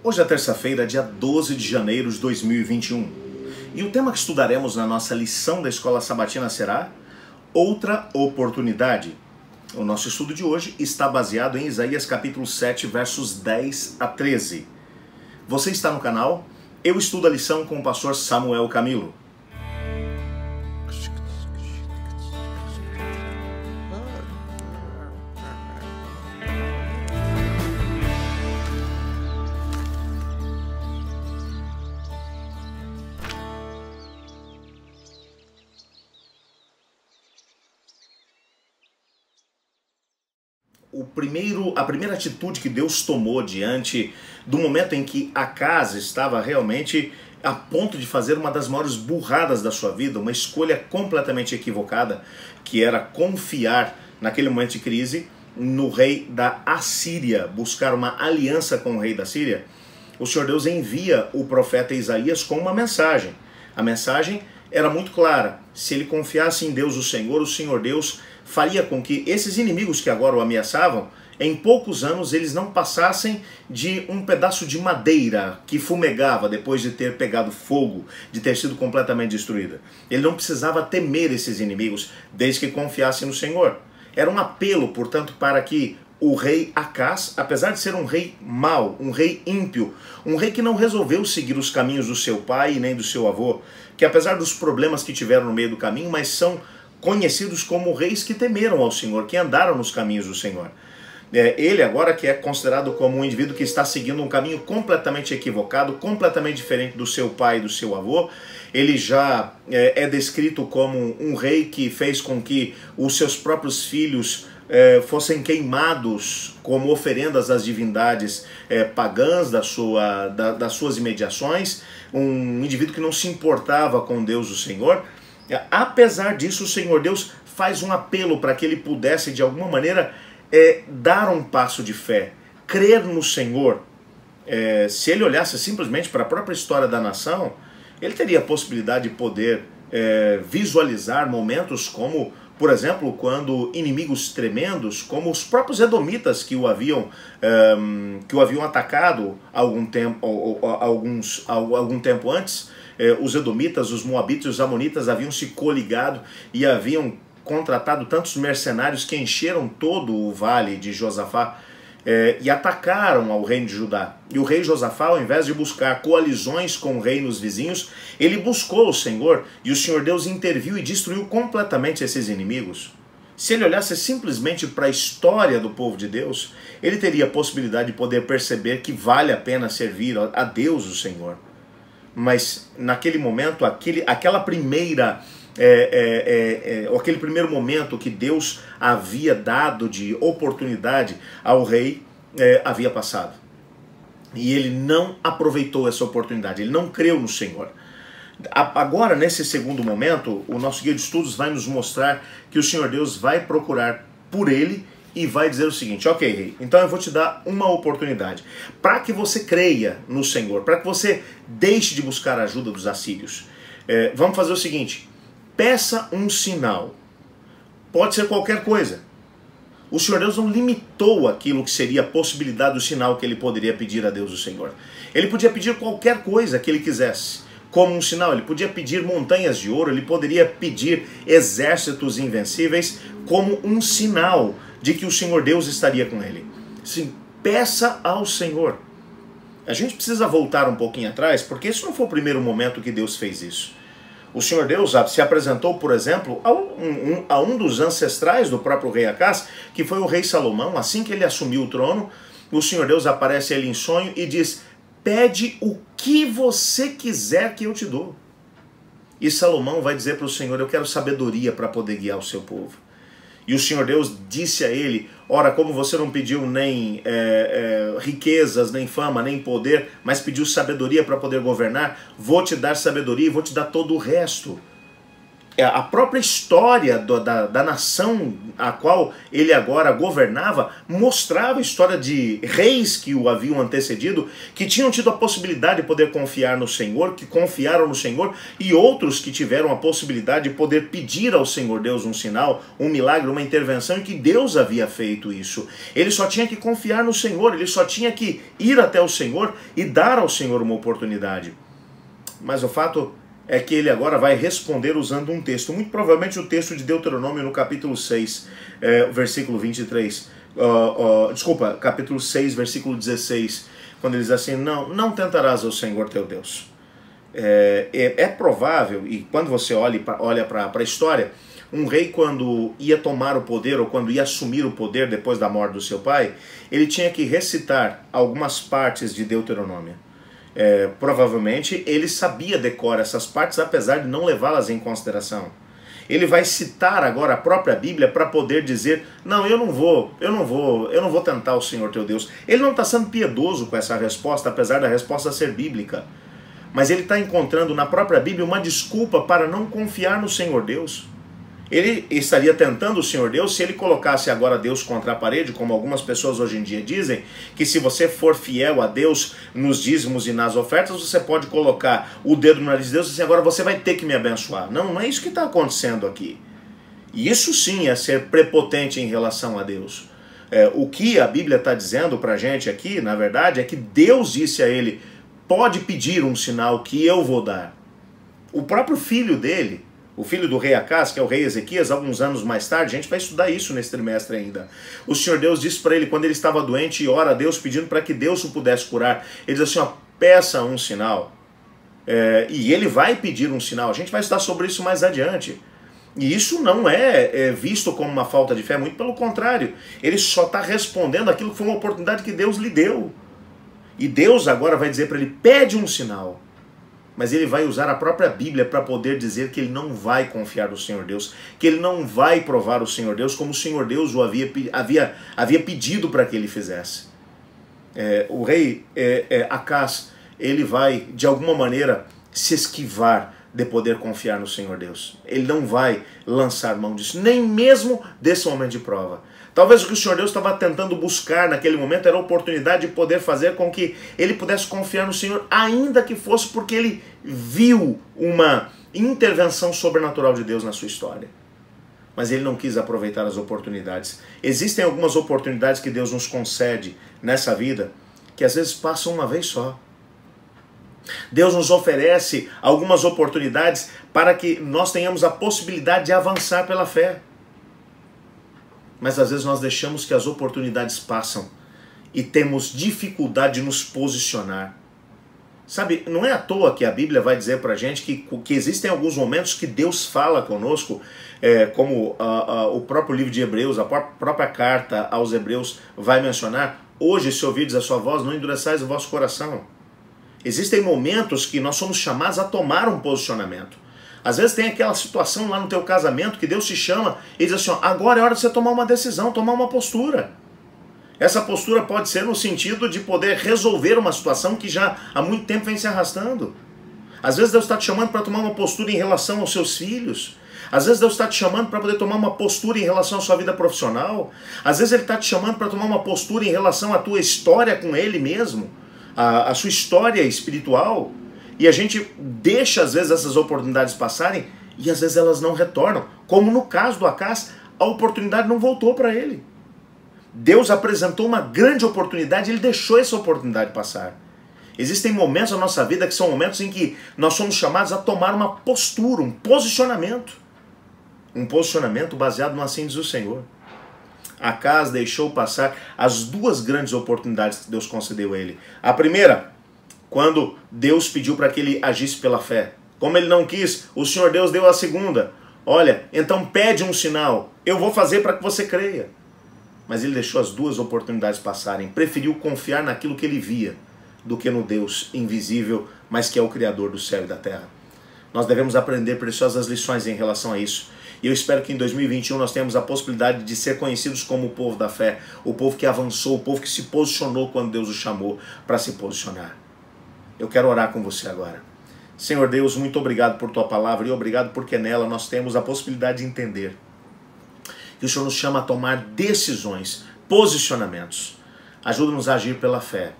Hoje é terça-feira, dia 12 de janeiro de 2021. E o tema que estudaremos na nossa lição da Escola Sabatina será Outra Oportunidade. O nosso estudo de hoje está baseado em Isaías capítulo 7, versos 10 a 13. Você está no canal? Eu estudo a lição com o pastor Samuel Camilo. A primeira atitude que Deus tomou diante do momento em que Acaz estava realmente a ponto de fazer uma das maiores burradas da sua vida, uma escolha completamente equivocada, que era confiar naquele momento de crise no rei da Assíria, buscar uma aliança com o rei da Síria. O Senhor Deus envia o profeta Isaías com uma mensagem. A mensagem era muito clara: se ele confiasse em Deus, o Senhor Deus faria com que esses inimigos que agora o ameaçavam, em poucos anos eles não passassem de um pedaço de madeira que fumegava depois de ter pegado fogo, de ter sido completamente destruída. Ele não precisava temer esses inimigos, desde que confiasse no Senhor. Era um apelo, portanto, para que o rei Acaz, apesar de ser um rei mau, um rei ímpio, um rei que não resolveu seguir os caminhos do seu pai e nem do seu avô, que apesar dos problemas que tiveram no meio do caminho, mas são conhecidos como reis que temeram ao Senhor, que andaram nos caminhos do Senhor. Ele agora que é considerado como um indivíduo que está seguindo um caminho completamente equivocado, completamente diferente do seu pai e do seu avô. Ele já é descrito como um rei que fez com que os seus próprios filhos fossem queimados como oferendas às divindades pagãs das suas imediações, um indivíduo que não se importava com Deus o Senhor. Apesar disso, o Senhor Deus faz um apelo para que ele pudesse de alguma maneira dar um passo de fé, crer no Senhor. Se ele olhasse simplesmente para a própria história da nação, ele teria a possibilidade de poder visualizar momentos como, por exemplo, quando inimigos tremendos, como os próprios edomitas que o haviam atacado algum tempo antes, os edomitas, os moabitas e os amonitas haviam se coligado e haviam contratado tantos mercenários que encheram todo o vale de Josafá e atacaram ao reino de Judá. E o rei Josafá, ao invés de buscar coalizões com reinos vizinhos, ele buscou o Senhor, e o Senhor Deus interviu e destruiu completamente esses inimigos. Se ele olhasse simplesmente para a história do povo de Deus, ele teria a possibilidade de poder perceber que vale a pena servir a Deus, o Senhor. Mas naquele momento, aquele primeiro momento que Deus havia dado de oportunidade ao rei havia passado. E ele não aproveitou essa oportunidade, ele não creu no Senhor. Agora, nesse segundo momento, o nosso guia de estudos vai nos mostrar que o Senhor Deus vai procurar por ele e vai dizer o seguinte: ok, rei, então eu vou te dar uma oportunidade para que você creia no Senhor, para que você deixe de buscar a ajuda dos assírios. Vamos fazer o seguinte: peça um sinal. Pode ser qualquer coisa. O Senhor Deus não limitou aquilo que seria a possibilidade do sinal que ele poderia pedir a Deus o Senhor. Ele podia pedir qualquer coisa que ele quisesse como um sinal. Ele podia pedir montanhas de ouro, ele poderia pedir exércitos invencíveis como um sinal de que o Senhor Deus estaria com ele. Sim, peça ao Senhor. A gente precisa voltar um pouquinho atrás, porque esse não foi o primeiro momento que Deus fez isso. O Senhor Deus se apresentou, por exemplo, a um dos ancestrais do próprio rei Acaz, que foi o rei Salomão. Assim que ele assumiu o trono, o Senhor Deus aparece a ele em sonho e diz: pede o que você quiser que eu te dou. E Salomão vai dizer para o Senhor: eu quero sabedoria para poder guiar o seu povo. E o Senhor Deus disse a ele: ora, como você não pediu nem riquezas, nem fama, nem poder, mas pediu sabedoria para poder governar, vou te dar sabedoria e vou te dar todo o resto. a própria história da nação a qual ele agora governava mostrava a história de reis que o haviam antecedido, que tinham tido a possibilidade de poder confiar no Senhor, que confiaram no Senhor, e outros que tiveram a possibilidade de poder pedir ao Senhor Deus um sinal, um milagre, uma intervenção, e que Deus havia feito isso. Ele só tinha que confiar no Senhor, ele só tinha que ir até o Senhor e dar ao Senhor uma oportunidade. Mas o fato é que ele agora vai responder usando um texto, muito provavelmente o texto de Deuteronômio no capítulo 6, versículo 23, desculpa, capítulo 6, versículo 16, quando ele diz assim, não tentarás ao Senhor teu Deus. É provável, e quando você olha para a história, um rei quando ia tomar o poder, ou quando ia assumir o poder depois da morte do seu pai, ele tinha que recitar algumas partes de Deuteronômio. Provavelmente ele sabia decorar essas partes, apesar de não levá-las em consideração. Ele vai citar agora a própria Bíblia para poder dizer, não, eu não vou tentar o Senhor teu Deus. Ele não está sendo piedoso com essa resposta, apesar da resposta ser bíblica. Mas ele está encontrando na própria Bíblia uma desculpa para não confiar no Senhor Deus. Ele estaria tentando o Senhor Deus se ele colocasse agora Deus contra a parede, como algumas pessoas hoje em dia dizem, que se você for fiel a Deus nos dízimos e nas ofertas, você pode colocar o dedo no nariz de Deus e dizer, agora você vai ter que me abençoar. Não é isso que está acontecendo aqui. E isso sim é ser prepotente em relação a Deus. O que a Bíblia está dizendo para a gente aqui, na verdade, é que Deus disse a ele, pode pedir um sinal que eu vou dar. O próprio filho dele, o filho do rei Acás, que é o rei Ezequias, alguns anos mais tarde, a gente vai estudar isso nesse trimestre ainda. O Senhor Deus disse para ele, quando ele estava doente, e ora a Deus pedindo para que Deus o pudesse curar. Ele diz assim, peça um sinal. E ele vai pedir um sinal. A gente vai estudar sobre isso mais adiante. E isso não é visto como uma falta de fé, muito pelo contrário. Ele só está respondendo aquilo que foi uma oportunidade que Deus lhe deu. E Deus agora vai dizer para ele, pede um sinal. Mas ele vai usar a própria Bíblia para poder dizer que ele não vai confiar no Senhor Deus, que ele não vai provar o Senhor Deus como o Senhor Deus o havia pedido para que ele fizesse. O rei Acás, ele vai, de alguma maneira, se esquivar de poder confiar no Senhor Deus. Ele não vai lançar mão disso, nem mesmo desse momento de prova. Talvez o que o Senhor Deus estava tentando buscar naquele momento era a oportunidade de poder fazer com que ele pudesse confiar no Senhor, ainda que fosse porque ele viu uma intervenção sobrenatural de Deus na sua história. Mas ele não quis aproveitar as oportunidades. Existem algumas oportunidades que Deus nos concede nessa vida que às vezes passam uma vez só. Deus nos oferece algumas oportunidades para que nós tenhamos a possibilidade de avançar pela fé. Mas às vezes nós deixamos que as oportunidades passam e temos dificuldade de nos posicionar. Sabe, não é à toa que a Bíblia vai dizer para a gente que existem alguns momentos que Deus fala conosco, como o próprio livro de Hebreus, a própria carta aos Hebreus vai mencionar, hoje se ouvirdes a sua voz, não endureçais o vosso coração. Existem momentos que nós somos chamados a tomar um posicionamento. Às vezes tem aquela situação lá no teu casamento que Deus te chama e diz assim, agora é hora de você tomar uma decisão, tomar uma postura. Essa postura pode ser no sentido de poder resolver uma situação que já há muito tempo vem se arrastando. Às vezes Deus está te chamando para tomar uma postura em relação aos seus filhos. Às vezes Deus está te chamando para poder tomar uma postura em relação à sua vida profissional. Às vezes Ele está te chamando para tomar uma postura em relação à tua história com Ele mesmo, a sua história espiritual. E a gente deixa, às vezes, essas oportunidades passarem e, às vezes, elas não retornam. Como no caso do Acás, a oportunidade não voltou para ele. Deus apresentou uma grande oportunidade e ele deixou essa oportunidade passar. Existem momentos na nossa vida que são momentos em que nós somos chamados a tomar uma postura, um posicionamento. Um posicionamento baseado no assim diz o Senhor. Acás deixou passar as duas grandes oportunidades que Deus concedeu a ele. A primeira, quando Deus pediu para que ele agisse pela fé. Como ele não quis, o Senhor Deus deu a segunda. Olha, então pede um sinal. Eu vou fazer para que você creia. Mas ele deixou as duas oportunidades passarem. Preferiu confiar naquilo que ele via do que no Deus invisível, mas que é o Criador do céu e da terra. Nós devemos aprender preciosas lições em relação a isso. E eu espero que em 2021 nós tenhamos a possibilidade de ser conhecidos como o povo da fé. O povo que avançou, o povo que se posicionou quando Deus o chamou para se posicionar. Eu quero orar com você agora. Senhor Deus, muito obrigado por tua palavra e obrigado porque nela nós temos a possibilidade de entender que o Senhor nos chama a tomar decisões, posicionamentos. Ajuda-nos a agir pela fé,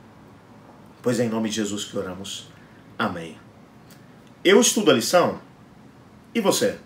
pois é em nome de Jesus que oramos. Amém. Eu estudo a lição e você?